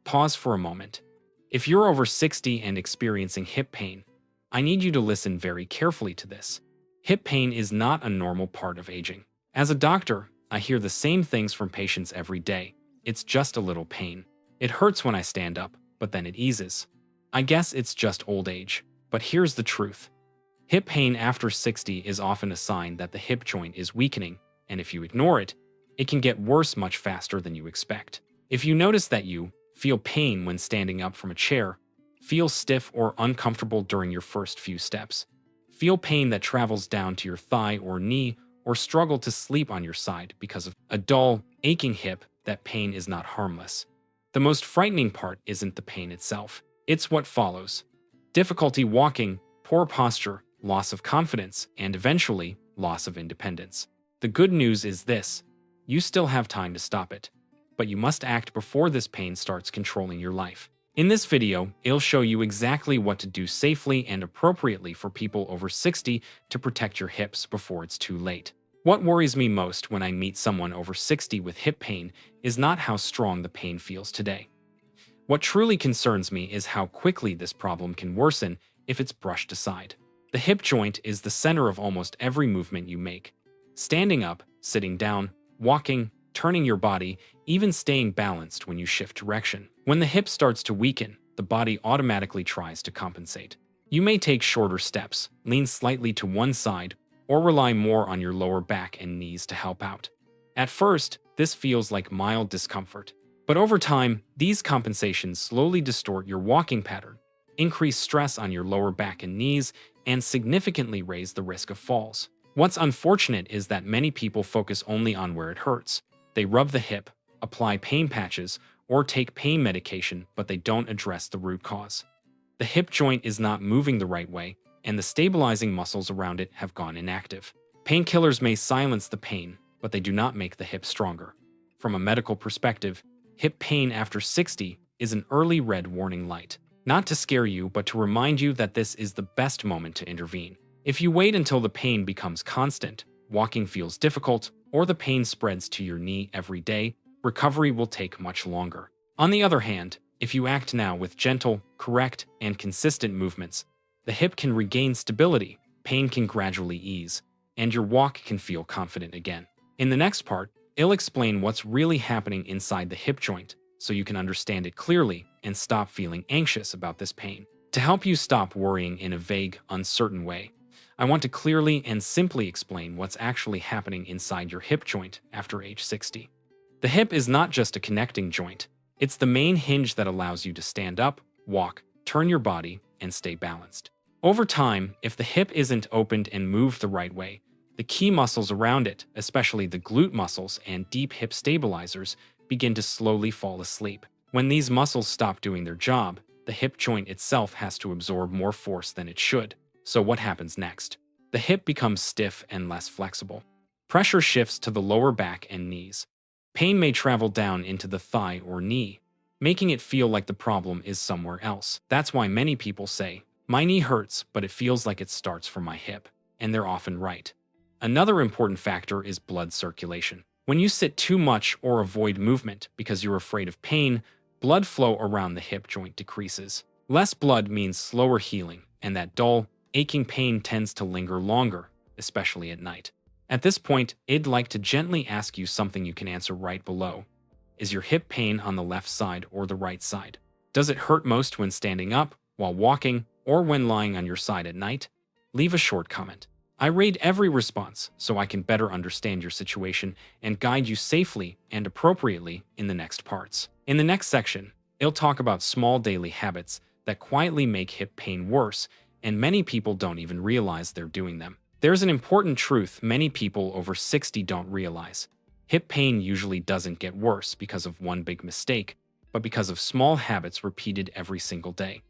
Pause for a moment. If you're over 60 and experiencing hip pain, I need you to listen very carefully to this. Hip pain is not a normal part of aging. As a doctor, I hear the same things from patients every day. It's just a little pain. It hurts when I stand up, but then it eases. I guess it's just old age. But here's the truth. Hip pain after 60 is often a sign that the hip joint is weakening, and if you ignore it, it can get worse much faster than you expect. If you notice that you feel pain when standing up from a chair, feel stiff or uncomfortable during your first few steps, feel pain that travels down to your thigh or knee, or struggle to sleep on your side because of a dull, aching hip, that pain is not harmless. The most frightening part isn't the pain itself. It's what follows. Difficulty walking, poor posture, loss of confidence, and eventually, loss of independence. The good news is this. You still have time to stop it. But you must act before this pain starts controlling your life. In this video, I'll show you exactly what to do safely and appropriately for people over 60 to protect your hips before it's too late. What worries me most when I meet someone over 60 with hip pain is not how strong the pain feels today. What truly concerns me is how quickly this problem can worsen if it's brushed aside. The hip joint is the center of almost every movement you make. Standing up, sitting down, walking, turning your body, even staying balanced when you shift direction. When the hip starts to weaken, the body automatically tries to compensate. You may take shorter steps, lean slightly to one side, or rely more on your lower back and knees to help out. At first, this feels like mild discomfort. But over time, these compensations slowly distort your walking pattern, increase stress on your lower back and knees, and significantly raise the risk of falls. What's unfortunate is that many people focus only on where it hurts. They rub the hip, apply pain patches, or take pain medication, but they don't address the root cause. The hip joint is not moving the right way, and the stabilizing muscles around it have gone inactive. Painkillers may silence the pain, but they do not make the hip stronger. From a medical perspective, hip pain after 60 is an early red warning light. Not to scare you, but to remind you that this is the best moment to intervene. If you wait until the pain becomes constant, walking feels difficult, or the pain spreads to your knee every day, recovery will take much longer. On the other hand, if you act now with gentle, correct, and consistent movements, the hip can regain stability, pain can gradually ease, and your walk can feel confident again. In the next part, I'll explain what's really happening inside the hip joint so you can understand it clearly and stop feeling anxious about this pain. To help you stop worrying in a vague, uncertain way, I want to clearly and simply explain what's actually happening inside your hip joint after age 60. The hip is not just a connecting joint. It's the main hinge that allows you to stand up, walk, turn your body, and stay balanced. Over time, if the hip isn't opened and moved the right way, the key muscles around it, especially the glute muscles and deep hip stabilizers, begin to slowly fall asleep. When these muscles stop doing their job, the hip joint itself has to absorb more force than it should. So what happens next? The hip becomes stiff and less flexible. Pressure shifts to the lower back and knees. Pain may travel down into the thigh or knee, making it feel like the problem is somewhere else. That's why many people say, "My knee hurts, but it feels like it starts from my hip." And they're often right. Another important factor is blood circulation. When you sit too much or avoid movement because you're afraid of pain, blood flow around the hip joint decreases. Less blood means slower healing, and that dull, aching pain tends to linger longer, especially at night. At this point, I'd like to gently ask you something you can answer right below. Is your hip pain on the left side or the right side? Does it hurt most when standing up, while walking, or when lying on your side at night? Leave a short comment. I read every response so I can better understand your situation and guide you safely and appropriately in the next parts. In the next section, I'll talk about small daily habits that quietly make hip pain worse, and many people don't even realize they're doing them. There's an important truth many people over 60 don't realize. Hip pain usually doesn't get worse because of one big mistake, but because of small habits repeated every single day.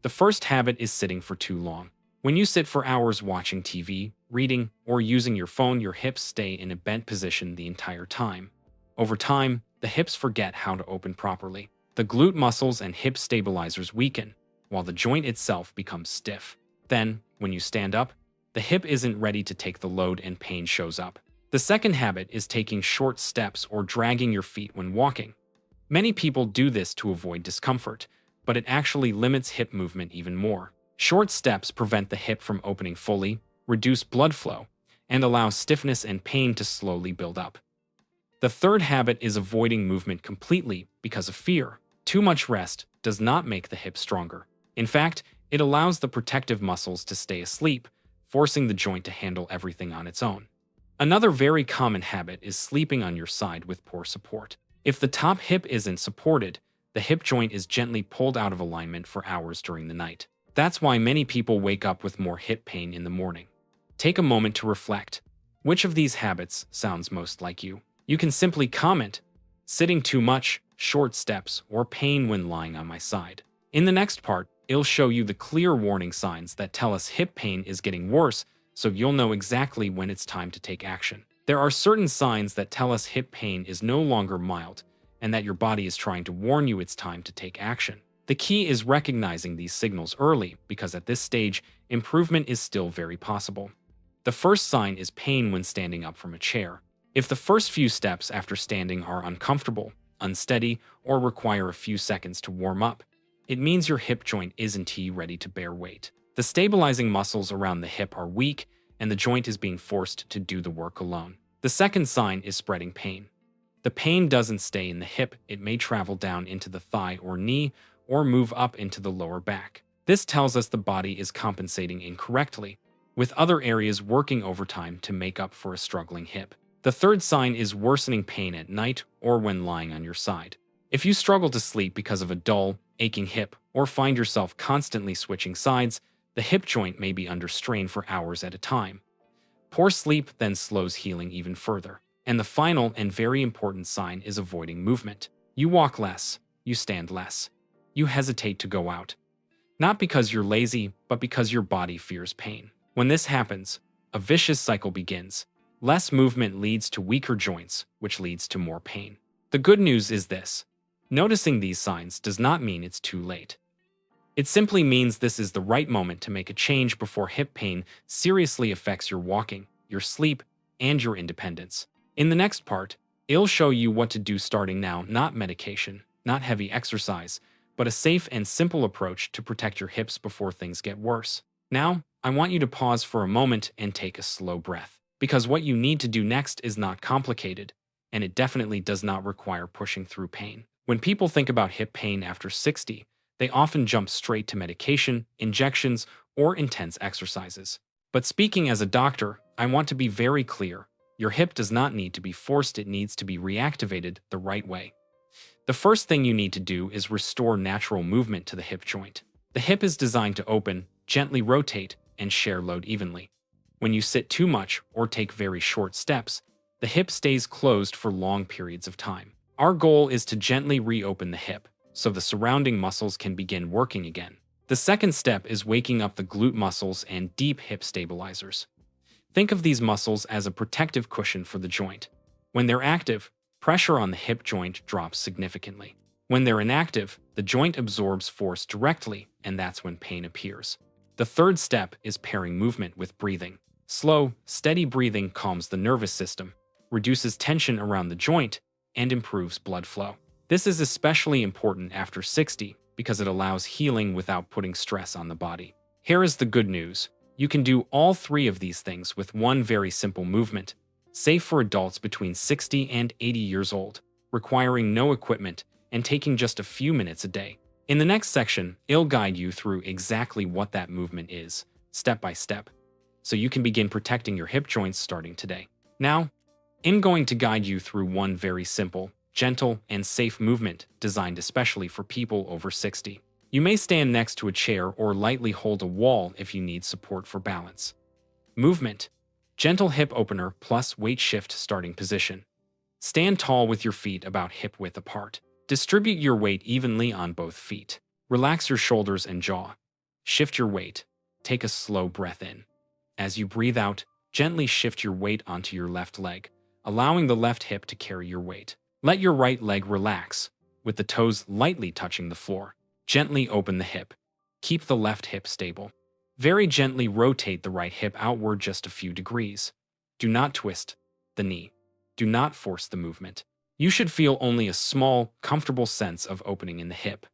The first habit is sitting for too long. When you sit for hours watching TV, reading, or using your phone, your hips stay in a bent position the entire time. Over time, the hips forget how to open properly. The glute muscles and hip stabilizers weaken, while the joint itself becomes stiff. Then, when you stand up, the hip isn't ready to take the load and pain shows up. The second habit is taking short steps or dragging your feet when walking. Many people do this to avoid discomfort, but it actually limits hip movement even more. Short steps prevent the hip from opening fully, reduce blood flow, and allow stiffness and pain to slowly build up. The third habit is avoiding movement completely because of fear. Too much rest does not make the hip stronger. In fact, it allows the protective muscles to stay asleep, forcing the joint to handle everything on its own. Another very common habit is sleeping on your side with poor support. If the top hip isn't supported, the hip joint is gently pulled out of alignment for hours during the night. That's why many people wake up with more hip pain in the morning. Take a moment to reflect. Which of these habits sounds most like you? You can simply comment, sitting too much, short steps, or pain when lying on my side. In the next part, it'll show you the clear warning signs that tell us hip pain is getting worse, so you'll know exactly when it's time to take action. There are certain signs that tell us hip pain is no longer mild, and that your body is trying to warn you it's time to take action. The key is recognizing these signals early, because at this stage, improvement is still very possible. The first sign is pain when standing up from a chair. If the first few steps after standing are uncomfortable, unsteady, or require a few seconds to warm up, it means your hip joint isn't ready to bear weight. The stabilizing muscles around the hip are weak, and the joint is being forced to do the work alone. The second sign is spreading pain. The pain doesn't stay in the hip, it may travel down into the thigh or knee, or move up into the lower back. This tells us the body is compensating incorrectly, with other areas working overtime to make up for a struggling hip. The third sign is worsening pain at night or when lying on your side. If you struggle to sleep because of a dull, aching hip, or find yourself constantly switching sides, the hip joint may be under strain for hours at a time. Poor sleep then slows healing even further. And the final and very important sign is avoiding movement. You walk less, you stand less, you hesitate to go out. Not because you're lazy, but because your body fears pain. When this happens, a vicious cycle begins. Less movement leads to weaker joints, which leads to more pain. The good news is this: noticing these signs does not mean it's too late. It simply means this is the right moment to make a change before hip pain seriously affects your walking, your sleep, and your independence. In the next part, it'll show you what to do starting now, not medication, not heavy exercise, but a safe and simple approach to protect your hips before things get worse. Now, I want you to pause for a moment and take a slow breath. Because what you need to do next is not complicated, and it definitely does not require pushing through pain. When people think about hip pain after 60, they often jump straight to medication, injections, or intense exercises. But speaking as a doctor, I want to be very clear. Your hip does not need to be forced, it needs to be reactivated the right way. The first thing you need to do is restore natural movement to the hip joint. The hip is designed to open, gently rotate, and share load evenly. When you sit too much or take very short steps, the hip stays closed for long periods of time. Our goal is to gently reopen the hip, so the surrounding muscles can begin working again. The second step is waking up the glute muscles and deep hip stabilizers. Think of these muscles as a protective cushion for the joint. When they're active, pressure on the hip joint drops significantly. When they're inactive, the joint absorbs force directly, and that's when pain appears. The third step is pairing movement with breathing. Slow, steady breathing calms the nervous system, reduces tension around the joint, and improves blood flow. This is especially important after 60 because it allows healing without putting stress on the body. Here is the good news. You can do all three of these things with one very simple movement, safe for adults between 60 and 80 years old, requiring no equipment and taking just a few minutes a day. In the next section, it'll guide you through exactly what that movement is, step by step, so you can begin protecting your hip joints starting today. Now, I'm going to guide you through one very simple, gentle, and safe movement designed especially for people over 60. You may stand next to a chair or lightly hold a wall if you need support for balance. Movement: gentle hip opener plus weight shift starting position. Stand tall with your feet about hip width apart. Distribute your weight evenly on both feet. Relax your shoulders and jaw. Shift your weight. Take a slow breath in. As you breathe out, gently shift your weight onto your left leg, allowing the left hip to carry your weight. Let your right leg relax, with the toes lightly touching the floor. Gently open the hip. Keep the left hip stable. Very gently rotate the right hip outward just a few degrees. Do not twist the knee. Do not force the movement. You should feel only a small, comfortable sense of opening in the hip.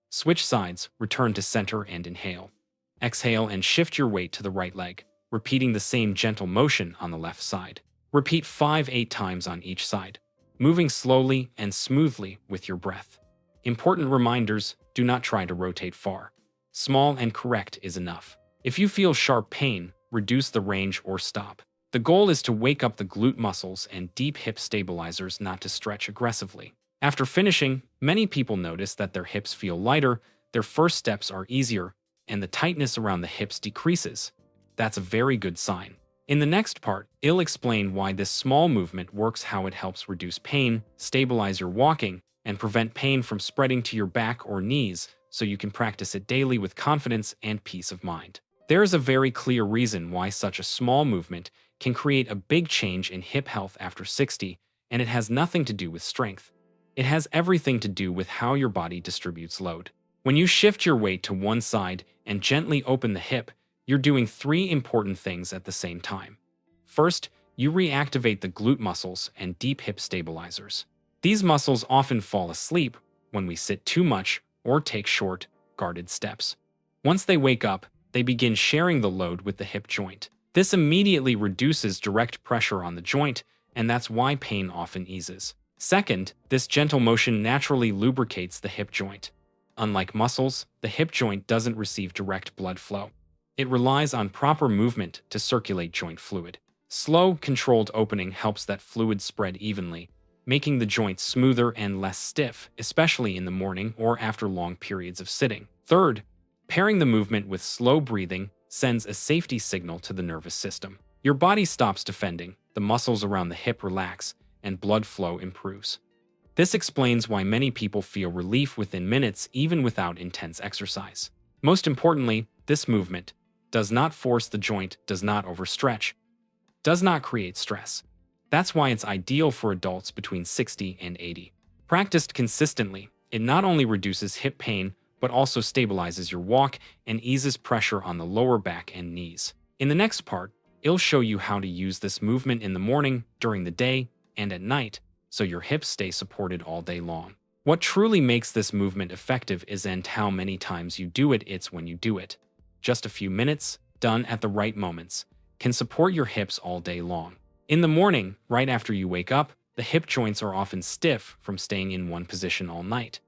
Switch sides, return to center and inhale. Exhale and shift your weight to the right leg, repeating the same gentle motion on the left side. Repeat 5-8 times on each side, moving slowly and smoothly with your breath. Important reminders: do not try to rotate far. Small and correct is enough. If you feel sharp pain, reduce the range or stop. The goal is to wake up the glute muscles and deep hip stabilizers, not to stretch aggressively. After finishing, many people notice that their hips feel lighter, their first steps are easier, and the tightness around the hips decreases. That's a very good sign. In the next part, I'll explain why this small movement works, how it helps reduce pain, stabilize your walking, and prevent pain from spreading to your back or knees, so you can practice it daily with confidence and peace of mind. There is a very clear reason why such a small movement can create a big change in hip health after 60, and it has nothing to do with strength. It has everything to do with how your body distributes load. When you shift your weight to one side and gently open the hip, you're doing three important things at the same time. First, you reactivate the glute muscles and deep hip stabilizers. These muscles often fall asleep when we sit too much or take short, guarded steps. Once they wake up, they begin sharing the load with the hip joint. This immediately reduces direct pressure on the joint, and that's why pain often eases. Second, this gentle motion naturally lubricates the hip joint. Unlike muscles, the hip joint doesn't receive direct blood flow. It relies on proper movement to circulate joint fluid. Slow, controlled opening helps that fluid spread evenly, making the joint smoother and less stiff, especially in the morning or after long periods of sitting. Third, pairing the movement with slow breathing sends a safety signal to the nervous system. Your body stops defending, the muscles around the hip relax, and blood flow improves. This explains why many people feel relief within minutes even without intense exercise. Most importantly, this movement does not force the joint, does not overstretch, does not create stress. That's why it's ideal for adults between 60 and 80. Practiced consistently, it not only reduces hip pain, but also stabilizes your walk and eases pressure on the lower back and knees. In the next part, I'll show you how to use this movement in the morning, during the day, and at night, so your hips stay supported all day long. What truly makes this movement effective isn't how many times you do it, it's when you do it. Just a few minutes, done at the right moments, can support your hips all day long. In the morning, right after you wake up, the hip joints are often stiff from staying in one position all night.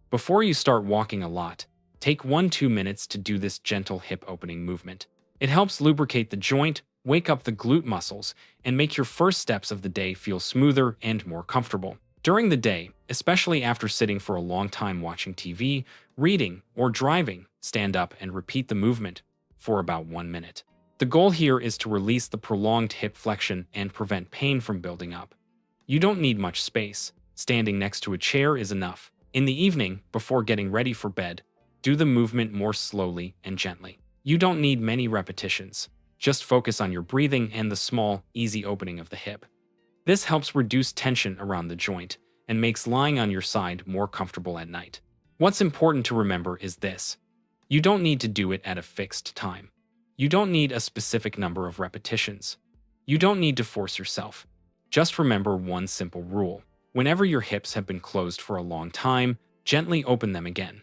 Before you start walking a lot, take 1-2 minutes to do this gentle hip opening movement. It helps lubricate the joint, wake up the glute muscles, and make your first steps of the day feel smoother and more comfortable. During the day, especially after sitting for a long time watching TV, reading, or driving, stand up and repeat the movement for about 1 minute. The goal here is to release the prolonged hip flexion and prevent pain from building up. You don't need much space. Standing next to a chair is enough. In the evening, before getting ready for bed, do the movement more slowly and gently. You don't need many repetitions. Just focus on your breathing and the small, easy opening of the hip. This helps reduce tension around the joint and makes lying on your side more comfortable at night. What's important to remember is this: you don't need to do it at a fixed time. You don't need a specific number of repetitions. You don't need to force yourself. Just remember one simple rule. Whenever your hips have been closed for a long time, gently open them again.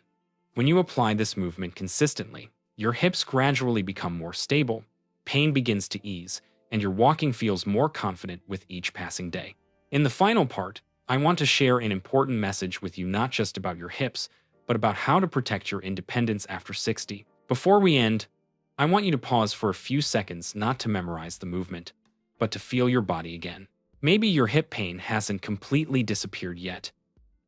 When you apply this movement consistently, your hips gradually become more stable, pain begins to ease, and your walking feels more confident with each passing day. In the final part, I want to share an important message with you, not just about your hips, but about how to protect your independence after 60. Before we end, I want you to pause for a few seconds, not to memorize the movement, but to feel your body again. Maybe your hip pain hasn't completely disappeared yet.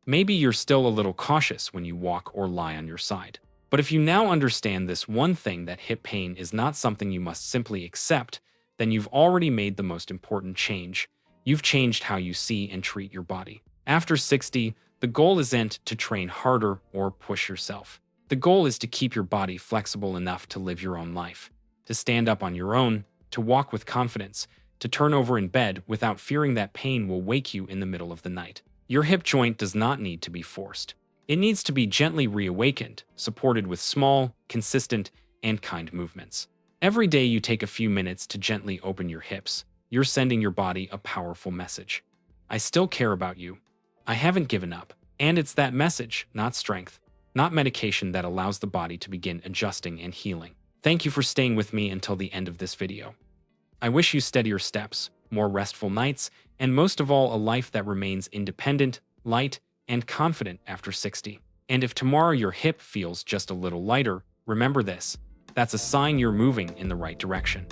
Maybe you're still a little cautious when you walk or lie on your side. But if you now understand this one thing, that hip pain is not something you must simply accept, then you've already made the most important change. You've changed how you see and treat your body. After 60, the goal isn't to train harder or push yourself. The goal is to keep your body flexible enough to live your own life, to stand up on your own, to walk with confidence, to turn over in bed without fearing that pain will wake you in the middle of the night. Your hip joint does not need to be forced. It needs to be gently reawakened, supported with small, consistent, and kind movements. Every day you take a few minutes to gently open your hips, you're sending your body a powerful message. I still care about you. I haven't given up. And it's that message, not strength, not medication, that allows the body to begin adjusting and healing. Thank you for staying with me until the end of this video. I wish you steadier steps, more restful nights, and most of all, a life that remains independent, light, and confident after 60. And if tomorrow your hip feels just a little lighter, remember this: that's a sign you're moving in the right direction.